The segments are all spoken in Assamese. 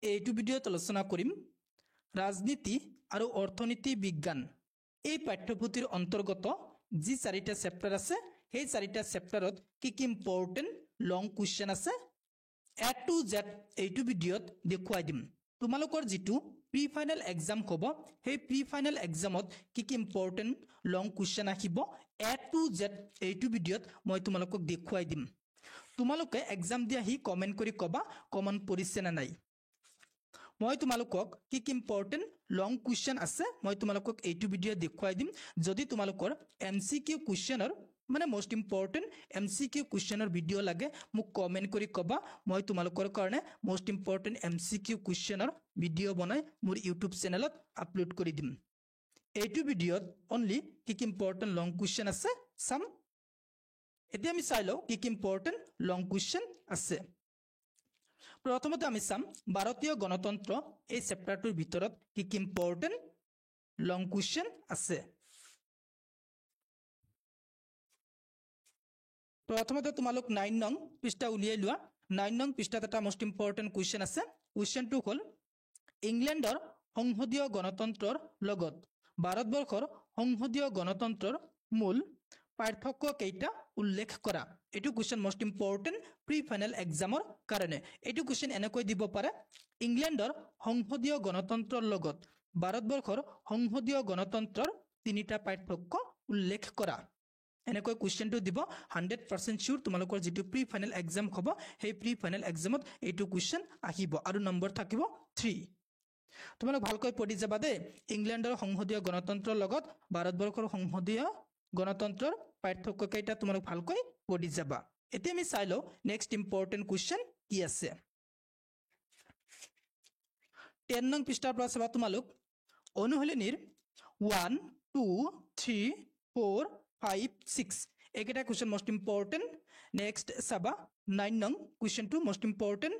এইটো ভিডিওত আলোচনা কৰিম ৰাজনীতি আৰু অৰ্থনীতি বিজ্ঞান এই পাঠ্যপুথিৰ অন্তৰ্গত যি চাৰিটা চেপ্টাৰ আছে সেই চাৰিটা চেপ্টাৰত কি ইম্পৰ্টেন্ট লং কোৱেশ্চন আছে A to Z এইটো ভিডিওত দেখুৱাই দিম তোমালোকৰ যেটো প্ৰি ফাইনাল এক্সাম হ'ব সেই প্ৰি ফাইনাল এক্সামত কি ইম্পৰ্টেন্ট লং কোৱেশ্চন আহিব A to Z এইটো ভিডিওত মই তোমালোকক দেখুৱাই দিম তোমালোকে এক্সাম দি আহি কমেন্ট কৰি কবা কমন পৰিছে না নাই মই তোমালোকক কি ইম্পৰ্টেন্ট লং কোৱেশ্চন আছে মই তোমালোকক এইটো ভিডিও দেখুৱাই দিম যদি তোমালোকৰ MCQ কোৱেশ্চনৰ মানে মোস্ট ইম্পৰ্টেন্ট MCQ কোৱেশ্চনৰ ভিডিও লাগে মোক কমেন্ট কৰি কবা মই তোমালোকৰ কাৰণে মোস্ট ইম্পৰ্টেন্ট MCQ কোৱেশ্চনৰ ভিডিও বনাই মোৰ YouTube চেনেলত আপলোড কৰি দিম এইটো ভিডিওত অনলি কি ইম্পৰ্টেন্ট লং কোৱেশ্চন আছে সাম এতিয়া আমি চাই লও কি ইম্পৰ্টেন্ট লং কোৱেশ্চন আছে প্ৰথমতে আমি চাম ভাৰতীয় গণতন্ত্ৰ এই চেপ্টাৰটোৰ ভিতৰত কি ইম্পৰ্টেন্ট লং কোৱেশ্চন আছে প্ৰথমতে তোমালোক 9 নং পৃষ্ঠা উলিয়াই লোৱা 9 নং পৃষ্ঠাত এটা মোস্ট ইম্পৰ্টেন্ট কোৱেশ্চন আছে কোৱেশ্চনটো হ'ল ইংলেণ্ডৰ সংসদীয় গণতন্ত্ৰৰ লগত ভাৰতবৰ্ষৰ সংসদীয় গণতন্ত্ৰৰ মূল পাৰ্থক্য কেইটা উল্লেখ কৰা এটো question most important pre final এক্সামৰ কাৰণে এটো কোৱেশ্চন এনেকৈ দিব পাৰে ইংলেণ্ডৰ সংসদীয় গণতন্ত্ৰৰ লগত ভাৰতবৰ্ষৰ সংসদীয় গণতন্ত্ৰৰ তিনিটা পাৰ্থক্য উল্লেখ কৰা এনেকৈ কোৱেশ্চনটো দিব 100% সিউৰ তোমালোকৰ যেটো প্ৰি ফাইনাল এক্সাম হ'ব সেই প্ৰি ফাইনাল এক্সামত এটো কোৱেশ্চন আহিব আৰু নম্বৰ থাকিব 3 তোমালোক ভালকৈ পঢ়ি যাবা দে ইংলেণ্ডৰ সংসদীয় গণতন্ত্ৰৰ লগত ভাৰতবৰ্ষৰ সংসদীয় গণতন্ত্ৰৰ পাৰ্থক্য কেইটা তোমালোক ভালকৈ পঢ়ি যাবা এতিয়া আমি চাই লও নেক্সট ইম্পৰ্টেন্ট কোৱেশ্চন কি আছে 10 নং পৃষ্ঠাৰ পৰা চাবা তোমালোক অনুশীলনীৰ 1 2 3 4 5 6 একেটা কোৱেশ্চন মোস্ট ইম্পৰ্টেন্ট নেক্সট চাবা 9 নং কোৱেশ্চনটো মোস্ট ইম্পৰ্টেন্ট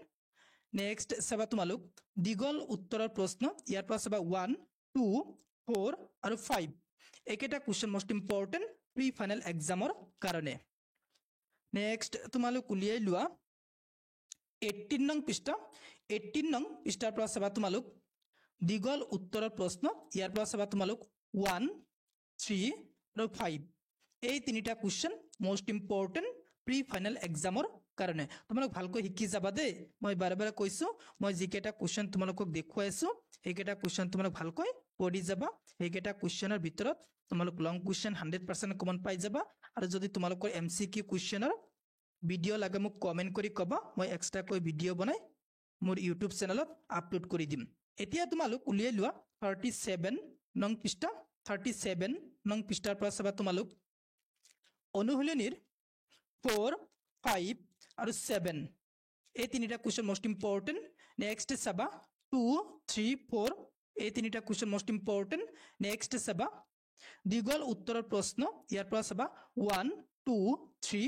নেক্সট চাবা তোমালোক দীঘল উত্তৰৰ প্ৰশ্ন ইয়াৰ পৰা চাবা 1 2 4 আৰু 5 একেটা question most important pre final এক্সামৰ কাৰণে নেক্সট তোমালোক উলিয়াই লোৱা 18 নং পৃষ্ঠাৰ পৰা চাবা তোমালোক দীঘল উত্তৰৰ প্ৰশ্ন ইয়াৰ পৰা চাবা তোমালোক 1 3 আৰু 5 এই তিনিটা question most important pre final এক্সামৰ কাৰণে তোমালোক ভালকৈ শিকি যাবা দে মই বাৰে বাৰে কৈছো মই যিকেটা কোৱেশ্চন তোমালোকক দেখুৱাইছো এইকেটা কোৱেশ্চন তোমালোক ভালকৈ পঢ়ি যাবা এইকেটা কোৱেশ্চনৰ ভিতৰত তোমালোক লং কোৱেশ্চন 100% কমন পাই যাবা আৰু যদি তোমালোকৰ MCQ কোৱেশ্চনৰ ভিডিও লাগে মোক কমেন্ট কৰি কবা মই এক্সট্ৰা কৈ ভিডিও বনাই মোৰ YouTube চেনেলত আপলোড কৰি দিম এতিয়া তোমালোক উলিয়াই লোৱা 37 নং পৃষ্ঠাৰ পৰা চাবা তোমালোক অনুশীলনীৰ 4 5 আৰু 7 এই তিনিটা কোৱেশ্চন মোস্ট ইম্পৰ্টেন্ট নেক্সট চাবা 2 3 4 এই তিনিটা কোৱেশ্চন মোস্ট ইম্পৰ্টেন্ট নেক্সট চাবা দীঘল উত্তৰৰ প্ৰশ্ন ইয়াৰ পৰা চাবা 1 2 3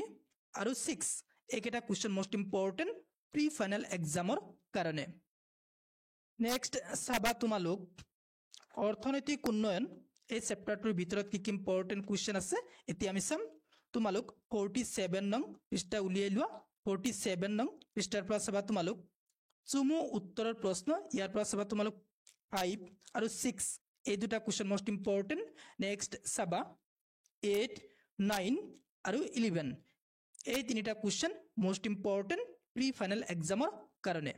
আৰু 6 একেটা question most important pre final এক্সামৰ কাৰণে নেক্সট চাবা তোমালোক অৰ্থনৈতিক উন্নয়ন এই চেপ্টাৰটোৰ ভিতৰত কি ইম্পৰ্টেন্ট কোৱেশ্চন আছে এতিয়া আমি চাম তোমালোক 47 নং পৃষ্ঠা উলিয়াই লোৱা 47 নং পৃষ্ঠাৰ পৰা চাবা তোমালোক চুমু উত্তৰৰ প্ৰশ্ন ইয়াৰ পৰা চাবা তোমালোক 5 আৰু 6 এই দুটা কোৱেশ্চন মোস্ট ইম্পৰ্টেন্ট নেক্সট চাবা 8 9 আৰু 11 এই তিনিটা question most important pre final এক্সামৰ কাৰণে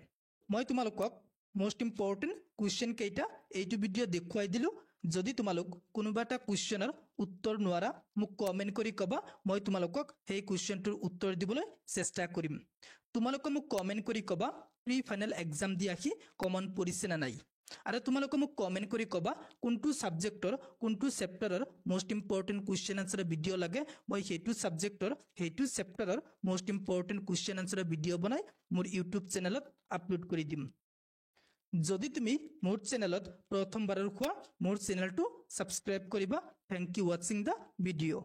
মই তোমালোকক মোস্ট ইম্পৰ্টেন্ট কোৱেশ্চন কেইটা এইটো ভিডিও দেখুৱাই দিলো যদি তোমালোক কোনোবাটা কোৱেশ্চনৰ উত্তৰ নোৱাৰা মোক কমেন্ট কৰি কবা মই তোমালোকক সেই কোৱেশ্চনটোৰ উত্তৰ দিবলৈ চেষ্টা কৰিম তোমালোকে মোক কমেন্ট কৰি কবা প্ৰি ফাইনাল এক্সাম দি আহি কমন পৰিছে না নাই আৰু তোমালোকে মোক কমেন্ট কৰি কবা কোনটো সাবজেক্টৰ কোনটো চেপ্টাৰৰ মোস্ট ইম্পৰ্টেন্ট কোৱেশ্চন আনসাৰৰ ভিডিও লাগে মই হেতু সাবজেক্টৰ হেতু চেপ্টাৰৰ মোস্ট ইম্পৰ্টেন্ট কোৱেশ্চন আনসাৰৰ ভিডিও বনাই মোৰ YouTube চেনেলত আপলোড কৰি দিম যদি তুমি মোৰ চেনেলত প্ৰথমবাৰৰ খোৱা মোৰ চেনেলটো সাবস্ক্ৰাইব কৰিবা thank you watching the video